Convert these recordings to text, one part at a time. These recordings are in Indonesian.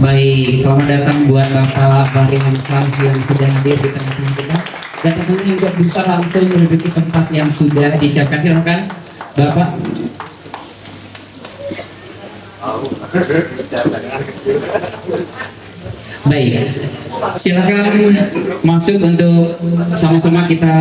Baik, selamat datang buat Bapak Fahri Hamzah yang sudah hadir di tengah-tengah kita. Dan tentunya juga bisa langsung menduduki tempat yang sudah disiapkan. Silakan, Bapak. Baik, silakan masuk untuk sama-sama kita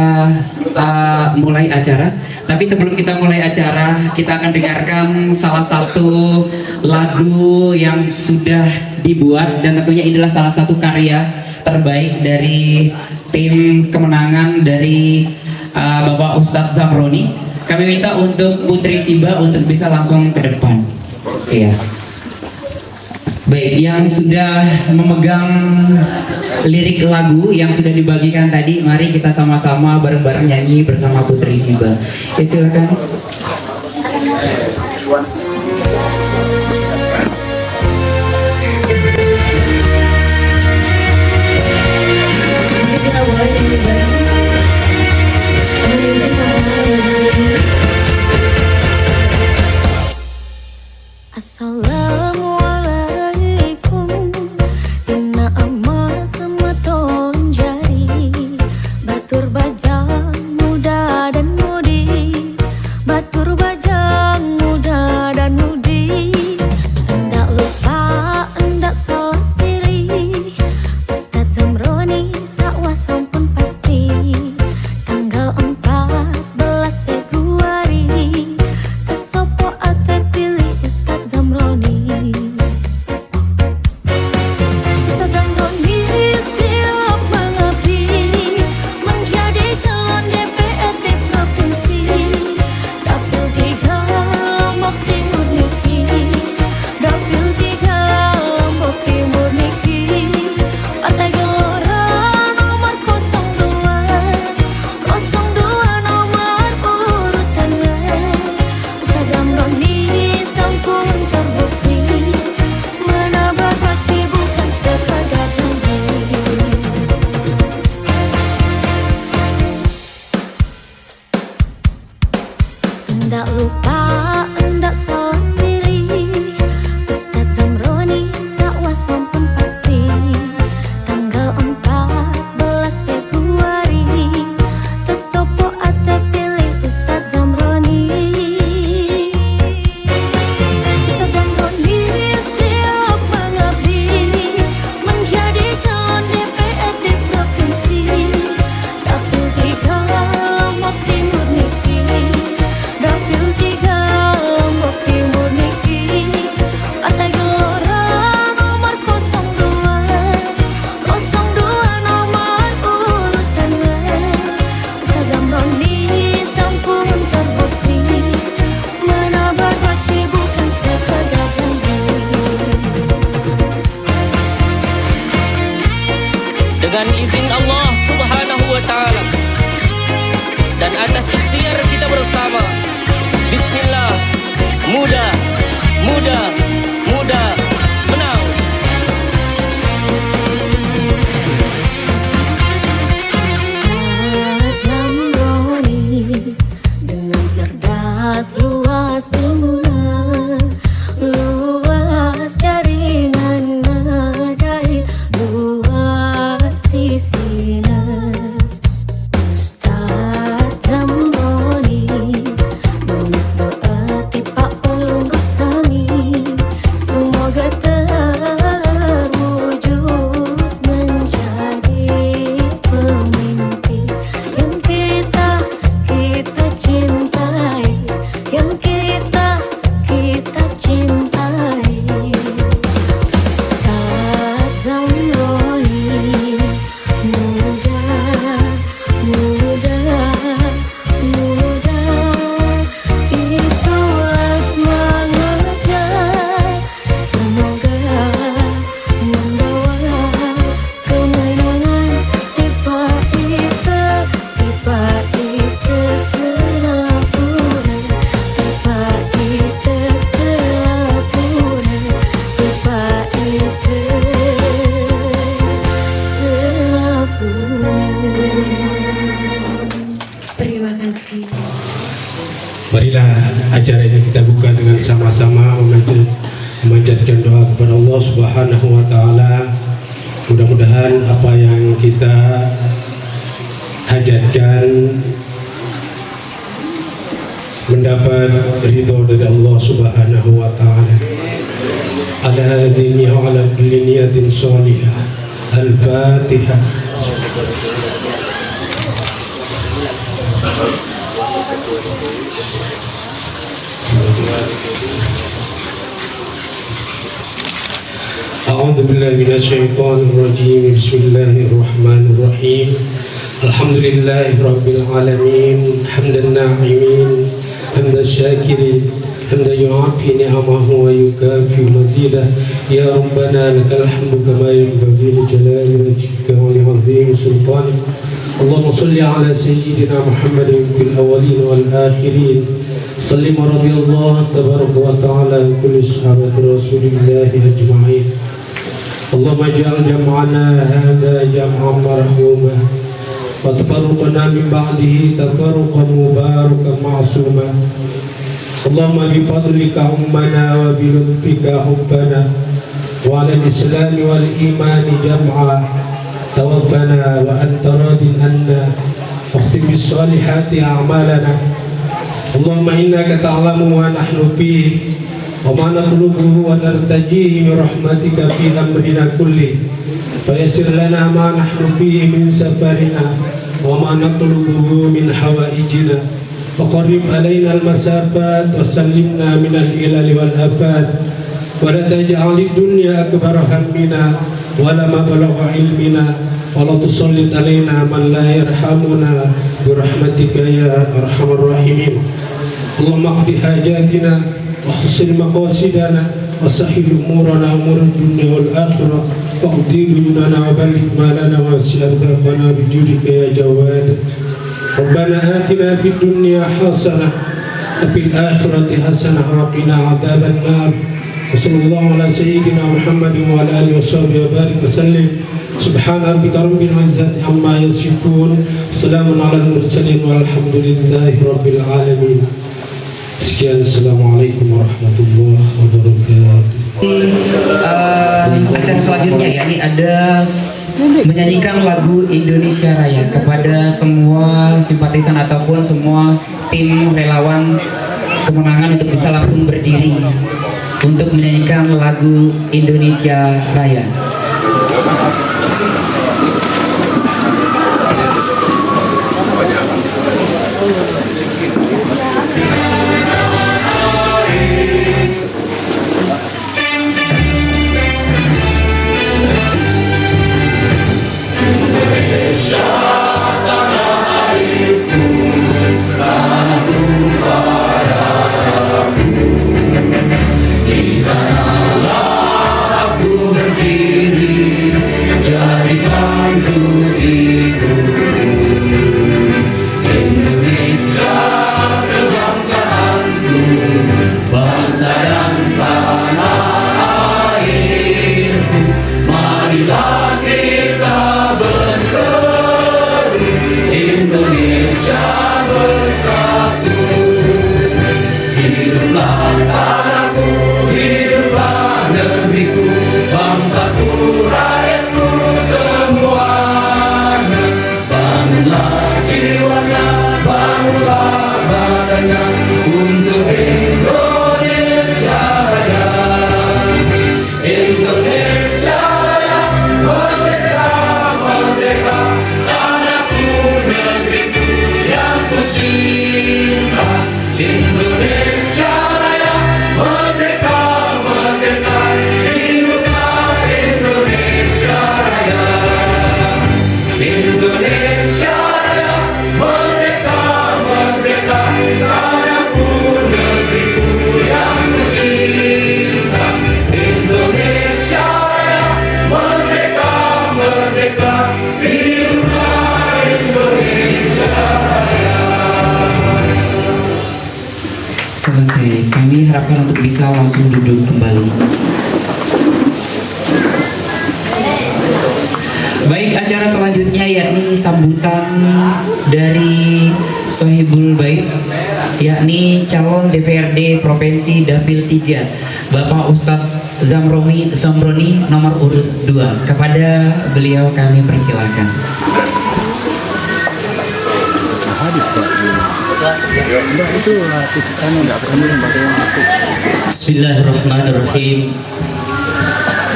mulai acara. Tapi sebelum kita mulai acara, kita akan dengarkan salah satu lagu yang sudah dibuat dan tentunya inilah salah satu karya terbaik dari tim kemenangan dari Bapak Ustadz Zamroni. Kami minta untuk Putri Siba untuk bisa langsung ke depan. Iya. Baik, yang sudah memegang lirik lagu yang sudah dibagikan tadi, mari kita sama-sama bareng-bareng nyanyi bersama Putri Siba. Ya, silakan. Assalamualaikum. Inna amma sama ton jari, batur bajang muda dan mudi, batur bajang muda dan mudi. Enggak lupa, enggak salah pilih, Ustadz Zamroni sakwa sampun pasti. Tanggal 14 Februari, tesopo ate pilih Ustadz Zamroni. Ustadz Zamroni siap mengabdi, menjadi calon DPRD provinsi. Dapil 3 Lombok Timur niki, Dapil 3 Lombok Timur niki. Partai Gelora nomor 02, 02 nomor urutannya. Ustadz Zamroni sampun terbukti, menabar bakti bukan sekadar janji. Enggak lupa, enggak salah pilih, Ustadz Zamroni sakwa sampun pasti. Tanggal 14 Februari, tesopo ate pilih Ustadz Zamroni. Ustadz Zamroni siap mengabdi, menjadi calon DPRD provinsi. Dapil 3 Lombok Timur niki, Dapil 3 Lombok Timur niki. Partai Gelora nomor 02, 02 nomor urutannya. Ustadz Zamroni sampun terbukti, menabar bakti bukan sekadar janji. Dengan izin Allah Subhanahu wa Ta'ala dan atas ikhtiar kita bersama, Bismillah, muda, muda, muda, menang. Ustadz Zamroni dengan cerdas, luas ilmunya, luas jaringan nadai, luas visinya. Ustadz Zamroni nulis doa tipa ulung sami, semoga terwujud menjadi pemimpin yang kita cintai, yang kita cintai. Ustadz Zamroni muda, muda, muda, itulah semangatnya. Semoga membawa kemenangan. Tiba itu selapuna, tiba itu selapuna, tiba itu selapuna. Terima kasih. Marilah acara ini kita buka dengan sama-sama memanjat memanjatkan doa kepada Allah Subhanahu wa taala. Mudah-mudahan apa yang kita hajatkan mendapat ridho dari Allah Subhanahu wa taala. Ala hadhihi wa ala kulli niyatin shalihah. Al-Fatihah. أعوذ بالله من الشيطان الرجيم. بسم الله الرحمن الرحيم. الحمد لله رب العالمين. حمد الناعمين حمد الشاكرين حمدا يعافي نعمه ويكافئ مزيده. يا ربنا لك الحمد كما ينبغي لجلال وجهك ولعظيم سلطانك. اللهم صل على سيدنا محمد في الأولين والآخرين. صل ورضي الله تبارك وتعالى عن كل صحابة رسول الله أجمعين. اللهم اجعل جمعنا هذا جمعا مرحوما وتفرقنا من بعده تفرقا مباركا معصوما. اللهم بفضلك أمنا وبلطفك حبنا وعلى الإسلام والإيمان جمعا. توفنا وأنت راض عنا واختم بالصالحات أعمالنا. اللهم إنك تعلم ما نحن فيه وما نطلبه ونرتجيه من رحمتك في أمرنا كله. فيسر لنا ما نحن فيه من سفرنا وما نطلبه من حوائجنا. وقرب علينا المسافات وسلمنا من الإلل والآفات. ولا تجعل الدنيا أكبر همنا ولا مبلغ علمنا ولا تسلط علينا من لا يرحمنا برحمتك يا أرحم الراحمين. اللهم اقض حاجاتنا وحسن مقاصدنا وسهل أمورنا أمور الدنيا والآخرة واقض ديوننا وبلغ مالنا واسع أرزاقنا بجودك يا جواد. ربنا آتنا في الدنيا حسنة وفي الآخرة حسنة وقنا عذاب النار. وصلى الله على سيدنا محمد وعلى آله وصحبه وبارك وسلم. سبحان ربك رب العزة عما يصفون. سلام على المرسلين والحمد لله رب العالمين. Sekian, Assalamualaikum warahmatullahi wabarakatuh. Acara selanjutnya ya, ini ada menyanyikan lagu Indonesia Raya kepada semua simpatisan ataupun semua tim relawan kemenangan untuk bisa langsung berdiri untuk menyanyikan lagu Indonesia Raya. Selesai, kami harapkan untuk bisa langsung duduk kembali. Baik, acara selanjutnya yakni sambutan dari Sohibul Bait yakni calon DPRD Provinsi Dapil 3 Bapak Ustadz Zamroni nomor urut 2. Kepada beliau kami persilakan. Bismillahirrahmanirrahim.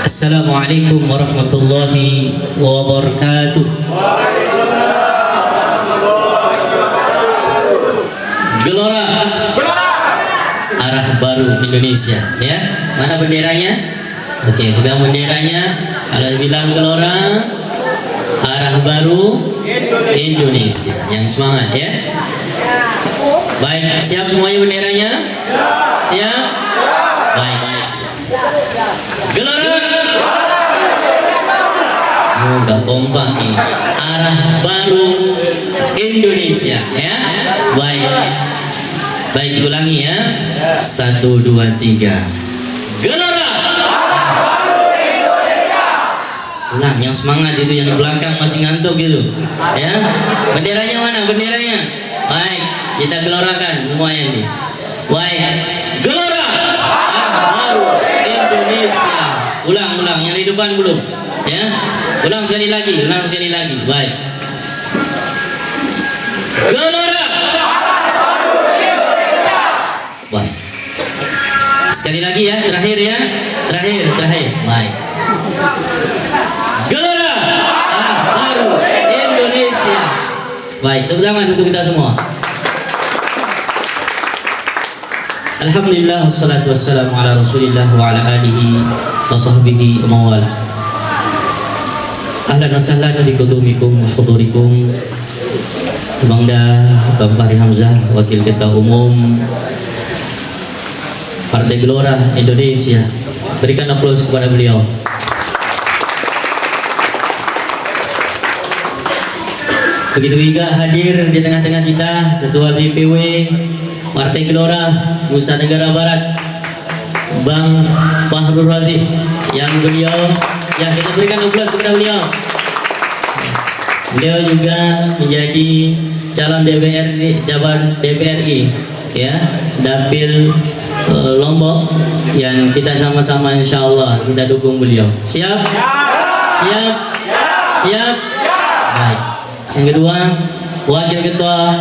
Assalamualaikum warahmatullahi wabarakatuh. Gelora arah baru Indonesia, ya. Mana benderanya? Oke, pegang benderanya. Kalau bilang Gelora arah baru Indonesia. Yang semangat, ya. Baik, siap semuanya benderanya? Siap? Baik. Gelora. Oh, udah kompak nih. Arah baru Indonesia, ya. Baik. Baik, ulangi ya. 1, 2, 3. Gelora. Ulang, yang semangat itu, yang di belakang masih ngantuk gitu. Ya. Benderanya mana? Benderanya. Baik, kita gelorakan semuanya ini. Baik. Gelora. Baru Indonesia. Ulang, yang di depan belum. Ya. Ulang sekali lagi. Baik. Gelora. Baik. Sekali lagi ya, terakhir ya. Terakhir. Baik. Gelora baru Indonesia. Baik, tepuk tangan untuk kita semua. Alhamdulillah, wassalatu wassalamu ala Rasulillah wa ala alihi wa sahbihi wa mawala. Ahlan wa sahlan bi qudumikum wa hudurikum. Bangda Bang Fahri Hamzah, Wakil Ketua Umum Partai Gelora Indonesia. Berikan aplaus kepada beliau. Begitu juga hadir di tengah-tengah kita Ketua DPW Partai Gelora Nusa Tenggara Barat, Bang Fahrul Razi, yang beliau, ya kita berikan aplaus kepada beliau. Beliau juga menjadi calon DPRI, ya, Dapil Lombok, yang kita sama-sama insya Allah kita dukung beliau. Siap? Siap? Baik. Yang kedua, Wakil Ketua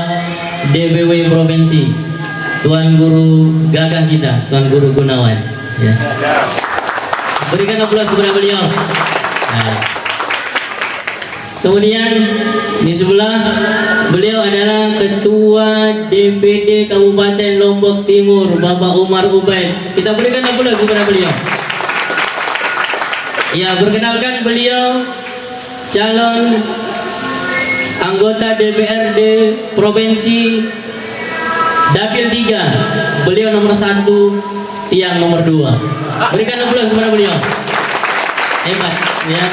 DPW Provinsi, Tuan Guru Gagah kita, Tuan Guru Gunawan, ya. Berikan aplaus kepada beliau. Nah. Kemudian di sebelah beliau adalah Ketua DPD Kabupaten Lombok Timur, Bapak Umar Ubaid. Kita berikan aplaus kepada beliau. Ya, perkenalkan beliau calon anggota DPRD Provinsi Dapil 3. Beliau nomor 1, tiang nomor 2. Berikan aplaus kepada beliau. Hebat, ya.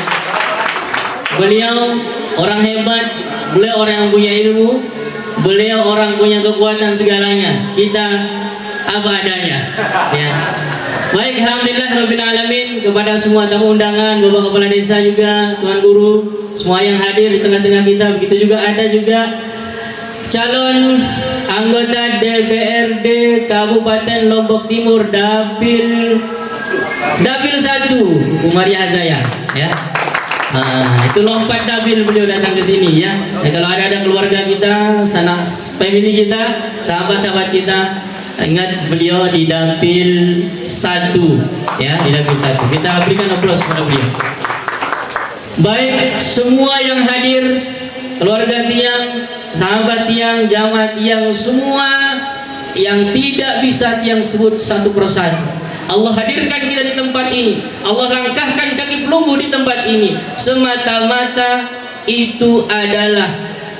Beliau orang hebat, beliau orang yang punya ilmu, beliau orang punya kekuatan segalanya. Kita apa adanya, ya. Baik, alhamdulillah rabbil alamin, kepada semua tamu undangan, Bapak Kepala Desa juga, Tuan Guru, semua yang hadir di tengah-tengah kita. Begitu juga ada juga calon anggota DPRD Kabupaten Lombok Timur Dapil 1 Umaria Azaya, ya. Nah, itu lompat dapil beliau datang ke sini, ya. Nah, kalau ada keluarga kita, sanak family kita, sahabat-sahabat kita, ingat beliau di Dapil 1, ya, di Dapil 1. Kita berikan aplaus kepada beliau. Baik, semua yang hadir, keluarga tiang, sahabat tiang, jamaah tiang, semua yang tidak bisa tiang sebut satu persatu. Allah hadirkan kita di tempat ini, Allah langkahkan kaki pelunggu di tempat ini, semata-mata itu adalah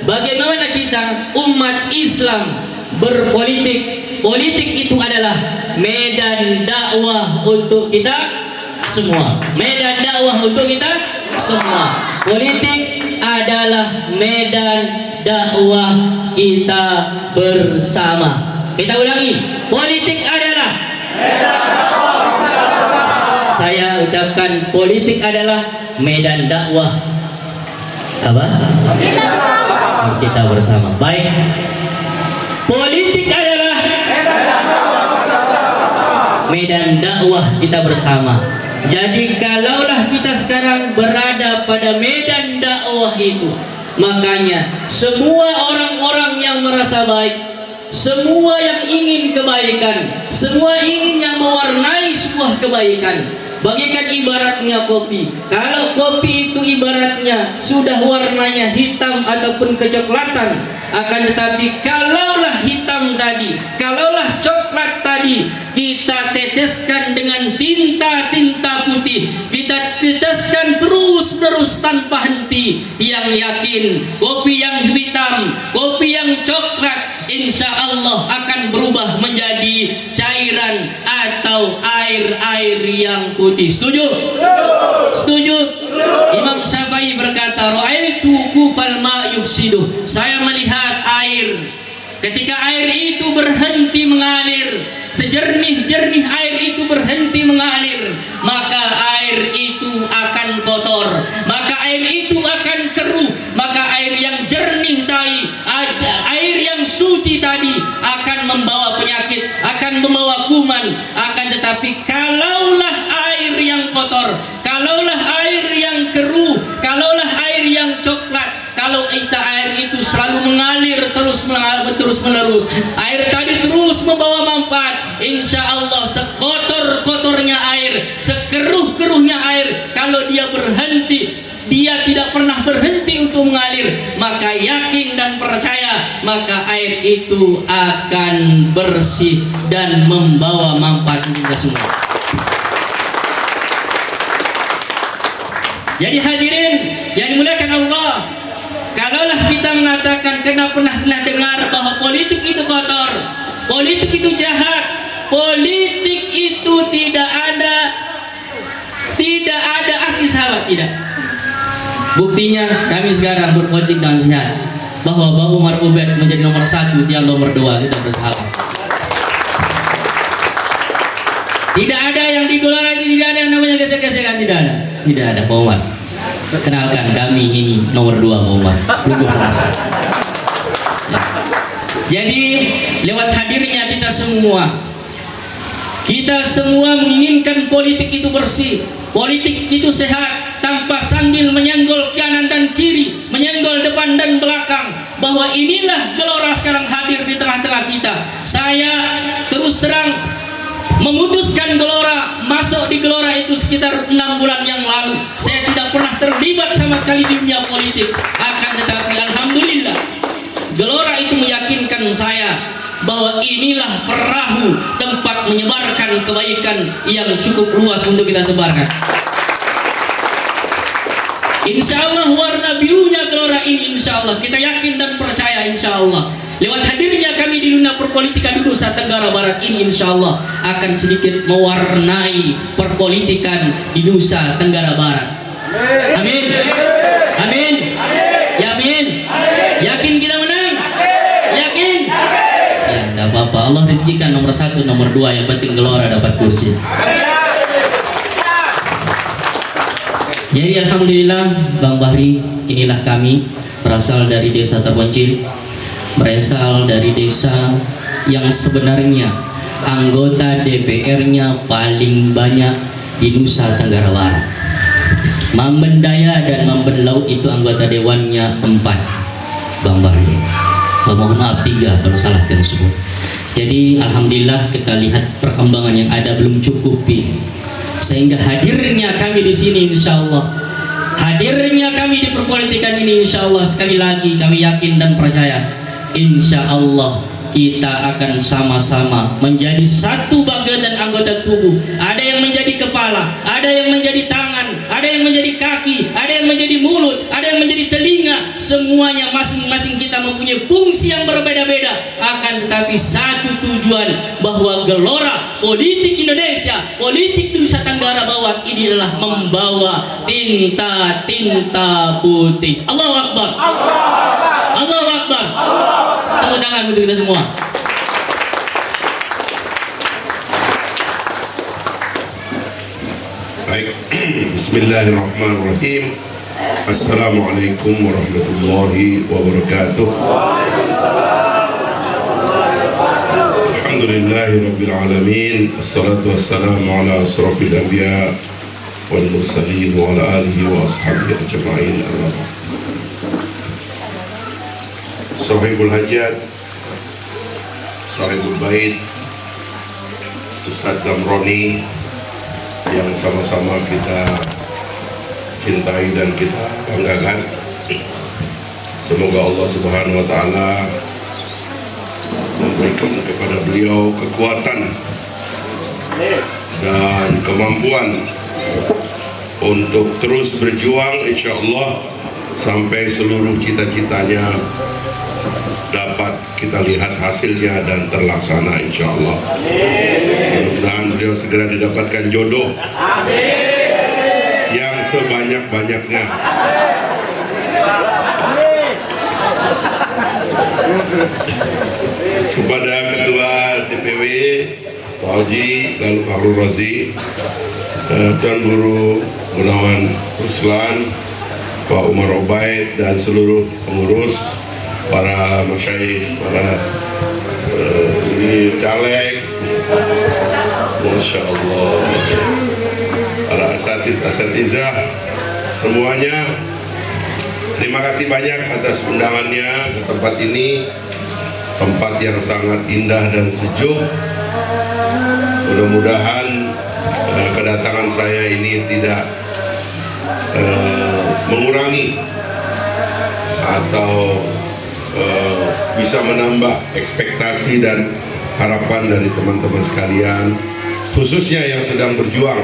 bagaimana kita umat Islam berpolitik. Politik itu adalah medan dakwah untuk kita semua. Medan dakwah untuk kita semua. Politik adalah medan dakwah kita bersama. Kita ulangi, politik adalah medan dakwah. Saya ucapkan, politik adalah medan dakwah apa? Kita bersama. Baik. Politik adalah medan dakwah kita bersama. Jadi kalaulah kita sekarang berada pada medan dakwah itu, makanya semua orang-orang yang merasa baik, semua yang ingin kebaikan, semua ingin yang mewarnai sebuah kebaikan, bagaikan ibaratnya kopi. Kalau kopi itu ibaratnya sudah warnanya hitam ataupun kecoklatan, akan tetapi kalaulah hitam tadi, kalaulah coklat tadi kita teteskan dengan tinta putih, kita teteskan terus tanpa henti, yang yakin kopi yang hitam, kopi yang coklat insya Allah akan berubah menjadi cairan atau air yang putih. Setuju? Setuju? Imam Syafi'i berkata, ra'aitu kufal ma yufsiduh. Saya melihat air, ketika air itu berhenti mengalir, sejernih-jernih air itu berhenti mengalir, maka air itu akan kotor, maka air itu akan keruh, maka air yang jernih tadi, air yang suci tadi akan membawa penyakit, akan membawa kuman. Akan tetapi kalaulah air yang kotor, kalaulah air yang keruh, kalaulah air yang coklat, kalau air itu selalu mengalir terus menerus, air tadi terus membawa manfaat, insya Allah sekotor-kotornya air, sekeruh-keruhnya air, kalau dia berhenti, dia tidak pernah berhenti untuk mengalir, maka yakin dan percaya, maka air itu akan bersih dan membawa manfaat untuk kita semua. Jadi hadirin yang dimuliakan Allah, kalaulah kita mengatakan kena pernah dengar bahwa politik itu kotor, politik itu jahat, politik itu tidak ada arti sahabat, tidak. Buktinya kami sekarang berpolitik dengan sehat, bahwa Bang Umar Ubed menjadi nomor 1, Tiang nomor 2, kita bersahabat. Tidak ada yang digelora, tidak ada yang namanya gesek-gesekan, tidak ada Pak Umar. Kenalkan, kami ini nomor 2 Pak Umar, lugu perasa. Ya. Jadi lewat hadirnya kita semua menginginkan politik itu bersih, politik itu sehat, tanpa sambil menyenggol kanan dan kiri, menyenggol depan dan belakang. Bahwa inilah gelora sekarang hadir di tengah-tengah kita. Saya terus terang memutuskan gelora, masuk di gelora itu sekitar 6 bulan yang lalu. Saya tidak pernah terlibat sama sekali di dunia politik, akan tetapi alhamdulillah gelora itu meyakinkan saya bahwa inilah perahu tempat menyebarkan kebaikan yang cukup luas untuk kita sebarkan. Insya Allah warna birunya gelora ini, insya Allah kita yakin dan percaya, insya Allah lewat hadirnya kami di dunia perpolitikan di Nusa Tenggara Barat ini, insya Allah akan sedikit mewarnai perpolitikan di Nusa Tenggara Barat. Amin, amin, yakin, yakin kita menang, yakin. Ya tidak apa-apa, Allah rezekikan nomor 1, nomor 2, yang penting gelora dapat kursi. Jadi alhamdulillah Bang Bahri, inilah kami berasal dari desa terpencil, berasal dari desa yang sebenarnya anggota DPR-nya paling banyak di Nusa Tenggara Barat. Mambendaya dan Mambenlau itu anggota dewannya 4 Bang Bahri. Mohon maaf 3 kalau salah tersebut. Jadi alhamdulillah kita lihat perkembangan yang ada belum cukupi, sehingga hadirnya kami di sini insya Allah, hadirnya kami di perpolitikan ini insya Allah, sekali lagi kami yakin dan percaya insya Allah kita akan sama-sama menjadi satu bagian anggota tubuh. Ada yang menjadi kepala, ada yang menjadi tangan, ada yang menjadi kaki, ada yang menjadi mulut, ada yang menjadi telinga. Semuanya masing-masing kita mempunyai fungsi yang berbeda-beda, akan tetapi satu tujuan, bahwa gelora politik Indonesia, politik Nusa Tenggara Barat ini adalah membawa tinta putih. Allahu Akbar, Allahu Akbar. Tepuk tangan untuk kita semua. Baik, Bismillahirrahmanirrahim. Assalamualaikum warahmatullahi wabarakatuh. Alhamdulillahirabbil alamin. Wassalatu wassalamu ala asrofil anbiya wal mursalin wa ala alihi wa ashabihi ajma'in. Sahibul hajat, sahibul bait, Ustaz Zamroni yang sama-sama kita cintai dan kita banggakan. Semoga Allah Subhanahu wa taala memberikan kepada beliau kekuatan dan kemampuan untuk terus berjuang, insya Allah sampai seluruh cita-citanya dapat kita lihat hasilnya dan terlaksana, insya Allah. Mudah-mudahan beliau segera didapatkan jodoh yang sebanyak-banyaknya. Kepada Ketua DPW Pak Haji, lalu Fahrul Razi, Tuan Guru Gunawan Ruslan, Pak Umar Obaid, dan seluruh pengurus, para masyayikh, para ini caleg, Masya Allah, para asatizah, semuanya. Terima kasih banyak atas undangannya ke tempat ini, tempat yang sangat indah dan sejuk. Mudah-mudahan kedatangan saya ini tidak mengurangi atau bisa menambah ekspektasi dan harapan dari teman-teman sekalian, khususnya yang sedang berjuang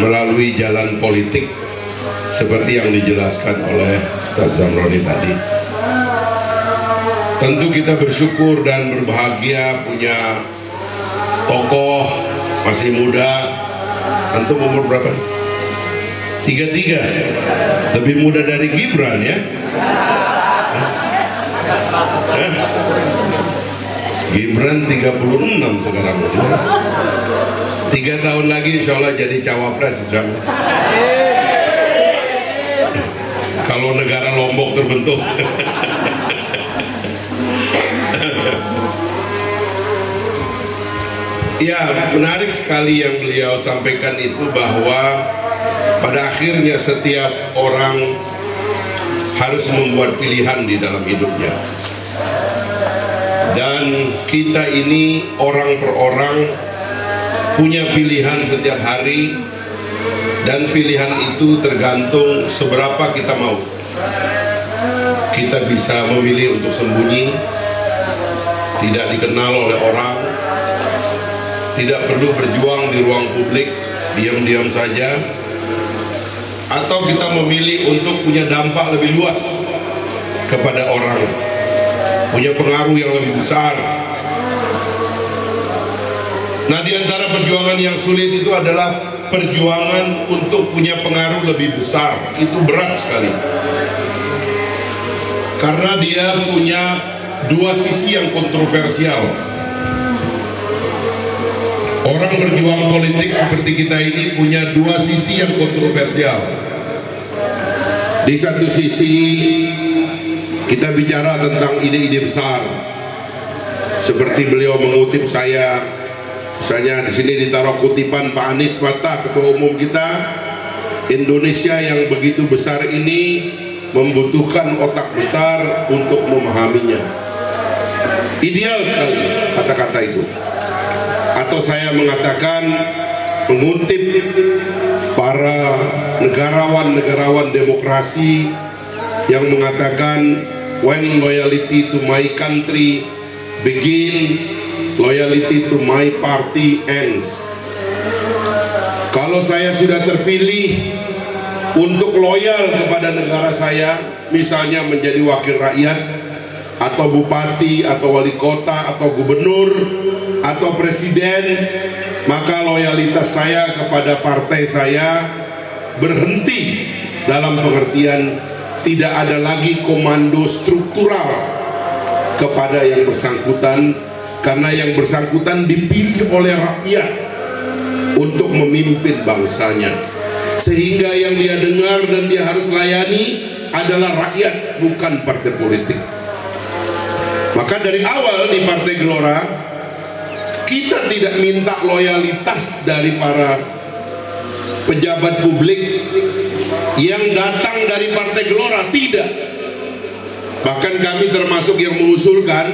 melalui jalan politik seperti yang dijelaskan oleh Ustaz Zamroni tadi. Tentu kita bersyukur dan berbahagia punya tokoh masih muda. Antum umur berapa? 33, lebih muda dari Gibran ya. Gibran 36 sekarang. 3 tahun lagi insya Allah jadi cawapres, insya Allah. Kalau negara Lombok terbentuk. Ya, menarik sekali yang beliau sampaikan itu, bahwa pada akhirnya setiap orang harus membuat pilihan di dalam hidupnya. Dan kita ini orang per orang punya pilihan setiap hari, dan pilihan itu tergantung seberapa kita mau. Kita bisa memilih untuk sembunyi, tidak dikenal oleh orang, tidak perlu berjuang di ruang publik, diam-diam saja. Atau kita memilih untuk punya dampak lebih luas kepada orang, punya pengaruh yang lebih besar. Nah, di antara perjuangan yang sulit itu adalah perjuangan untuk punya pengaruh lebih besar. Itu berat sekali, karena dia punya dua sisi yang kontroversial. Orang berjuang politik seperti kita ini punya dua sisi yang kontroversial. Di satu sisi kita bicara tentang ide-ide besar, seperti beliau mengutip saya, misalnya di sini ditaruh kutipan Pak Anies Mata, Ketua Umum kita. Indonesia yang begitu besar ini membutuhkan otak besar untuk memahaminya. Ideal sekali kata-kata itu. Atau saya mengatakan, mengutip para negarawan demokrasi yang mengatakan, when loyalty to my country begin, loyalty to my party ends. Kalau saya sudah terpilih untuk loyal kepada negara saya, misalnya menjadi wakil rakyat, atau bupati, atau wali kota, atau gubernur, atau presiden, maka loyalitas saya kepada partai saya berhenti dalam pengertian tidak ada lagi komando struktural kepada yang bersangkutan, karena yang bersangkutan dipilih oleh rakyat untuk memimpin bangsanya, sehingga yang dia dengar dan dia harus layani adalah rakyat, bukan partai politik. Maka dari awal di Partai Gelora Kita tidak minta loyalitas dari para pejabat publik yang datang dari Partai Gelora, tidak. Bahkan kami termasuk yang mengusulkan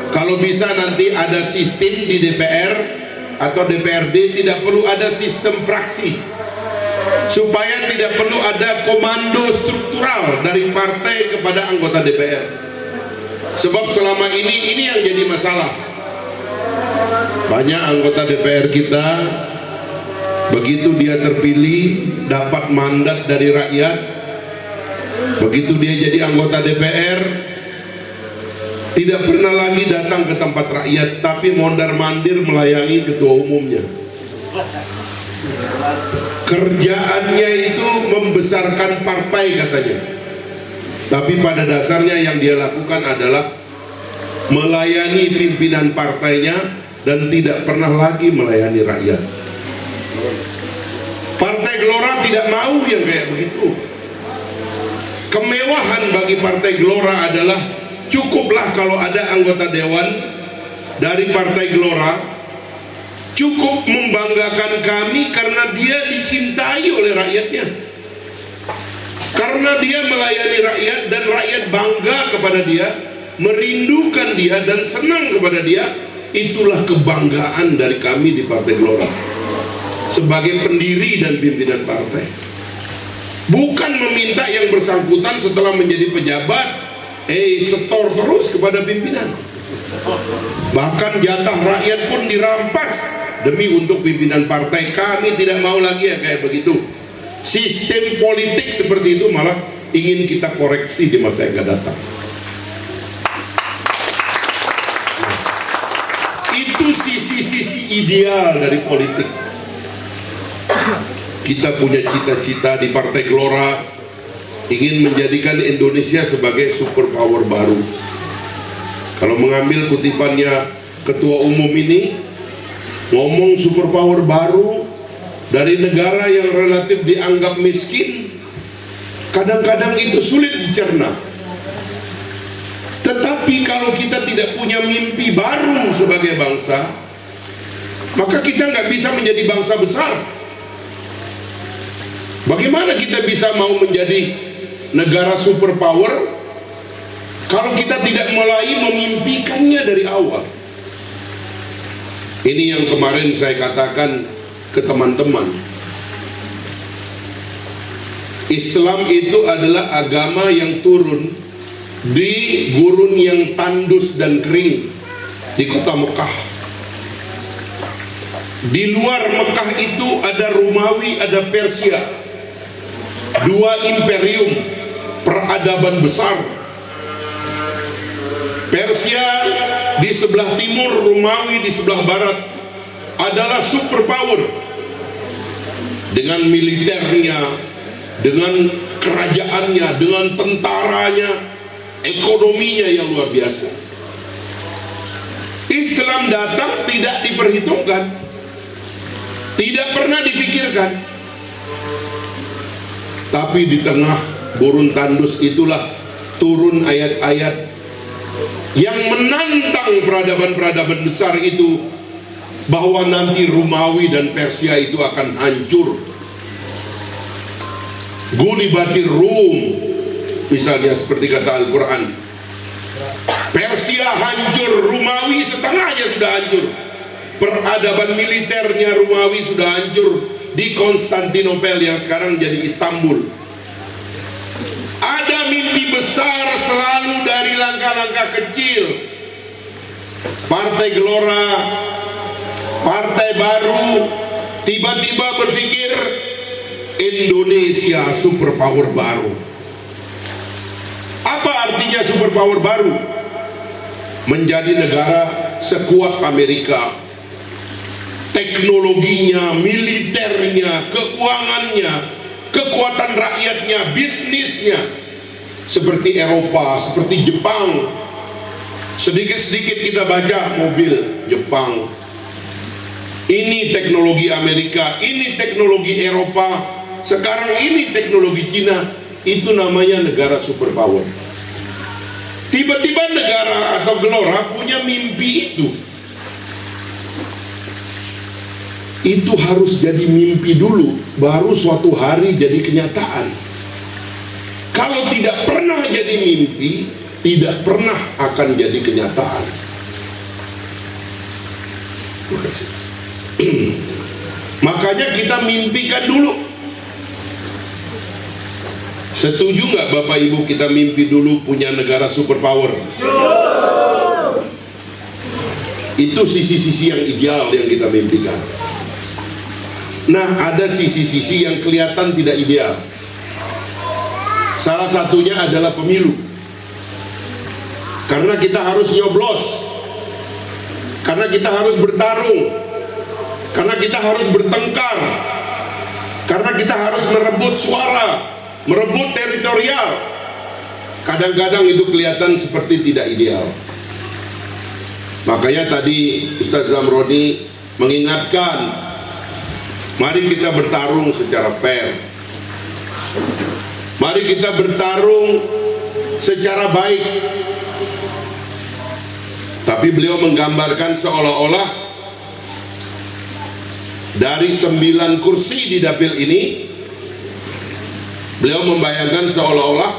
kalau bisa nanti ada sistem di DPR atau DPRD, tidak perlu ada sistem fraksi, supaya tidak perlu ada komando struktural dari partai kepada anggota DPR. Sebab selama ini yang jadi masalah. Banyak anggota DPR kita, begitu dia terpilih, dapat mandat dari rakyat, begitu dia jadi anggota DPR, tidak pernah lagi datang ke tempat rakyat, tapi mondar-mandir melayani ketua umumnya. Kerjaannya itu membesarkan partai katanya, tapi pada dasarnya yang dia lakukan adalah melayani pimpinan partainya dan tidak pernah lagi melayani rakyat. Partai Gelora tidak mau yang kayak begitu. Kemewahan bagi Partai Gelora adalah cukuplah kalau ada anggota dewan dari Partai Gelora, cukup membanggakan kami karena dia dicintai oleh rakyatnya, karena dia melayani rakyat dan rakyat bangga kepada dia, merindukan dia dan senang kepada dia. Itulah kebanggaan dari kami di Partai Gelora sebagai pendiri dan pimpinan partai. Bukan meminta yang bersangkutan setelah menjadi pejabat setor terus kepada pimpinan. Bahkan jatah rakyat pun dirampas demi untuk pimpinan partai. Kami tidak mau lagi ya kayak begitu. Sistem politik seperti itu malah ingin kita koreksi di masa yang akan datang. Itu sisi-sisi ideal dari politik. Kita punya cita-cita di Partai Gelora ingin menjadikan Indonesia sebagai superpower baru. Kalau mengambil kutipannya ketua umum ini, ngomong superpower baru dari negara yang relatif dianggap miskin, kadang-kadang itu sulit dicerna. Tetapi kalau kita tidak punya mimpi baru sebagai bangsa, maka kita nggak bisa menjadi bangsa besar. Bagaimana kita bisa mau menjadi negara superpower kalau kita tidak mulai memimpikannya dari awal? Ini yang kemarin saya katakan ke teman-teman. Islam itu adalah agama yang turun di gurun yang tandus dan kering di kota Mekah. Di luar Mekah itu ada Romawi, ada Persia, dua imperium peradaban besar. Persia di sebelah timur, Romawi di sebelah barat adalah superpower dengan militernya, dengan kerajaannya, dengan tentaranya, ekonominya yang luar biasa. Islam datang tidak diperhitungkan, tidak pernah dipikirkan. Tapi di tengah gurun tandus itulah turun ayat-ayat yang menantang peradaban-peradaban besar itu, bahwa nanti Romawi dan Persia itu akan hancur. Gulibatir Rum, misalnya seperti kata Al-Quran. Persia hancur, Romawi setengahnya sudah hancur. Peradaban militernya Romawi sudah hancur di Konstantinopel yang sekarang jadi Istanbul. Ada mimpi besar selalu dari langkah-langkah kecil. Partai Gelora, partai baru, tiba-tiba berpikir Indonesia superpower baru. Apa artinya superpower baru? Menjadi negara sekuat Amerika, teknologinya, militernya, keuangannya, kekuatan rakyatnya, bisnisnya seperti Eropa, seperti Jepang. Sedikit-sedikit kita baca mobil Jepang, ini teknologi Amerika, ini teknologi Eropa, sekarang ini teknologi Cina. Itu namanya negara superpower. Tiba-tiba negara atau Gelora punya mimpi itu. itu harus jadi mimpi dulu, baru suatu hari jadi kenyataan. Kalau tidak pernah jadi mimpi, tidak pernah akan jadi kenyataan. Terima kasih. Makanya kita mimpikan dulu. Setuju nggak Bapak Ibu kita mimpi dulu punya negara superpower? Itu sisi-sisi yang ideal yang kita mimpikan. Nah, ada sisi-sisi yang kelihatan tidak ideal. Salah satunya adalah pemilu. Karena kita harus nyoblos, karena kita harus bertarung, karena kita harus bertengkar, karena kita harus merebut suara, merebut teritorial. Kadang-kadang itu kelihatan seperti tidak ideal. Makanya tadi Ustadz Zamroni mengingatkan, mari kita bertarung secara fair, mari kita bertarung secara baik. Tapi beliau menggambarkan seolah-olah dari 9 kursi di dapil ini, beliau membayangkan seolah-olah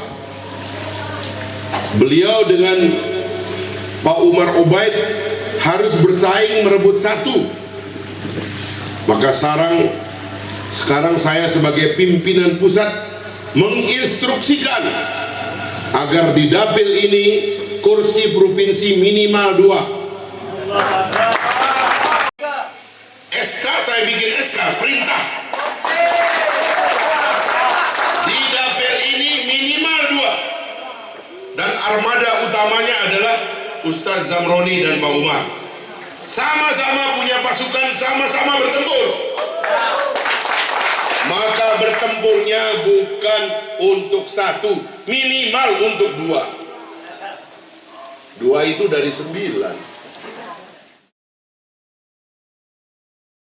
beliau dengan Pak Umar Ubaid harus bersaing merebut 1. Maka sekarang saya sebagai pimpinan pusat menginstruksikan agar di dapil ini kursi provinsi minimal 2. SK saya bikin SK perintah. Di dapil ini minimal 2. Dan armada utamanya adalah Ustadz Zamroni dan Pak Umar. Sama-sama punya pasukan, sama-sama bertempur. Maka bertempurnya bukan untuk 1, minimal untuk 2. 2 itu dari 9.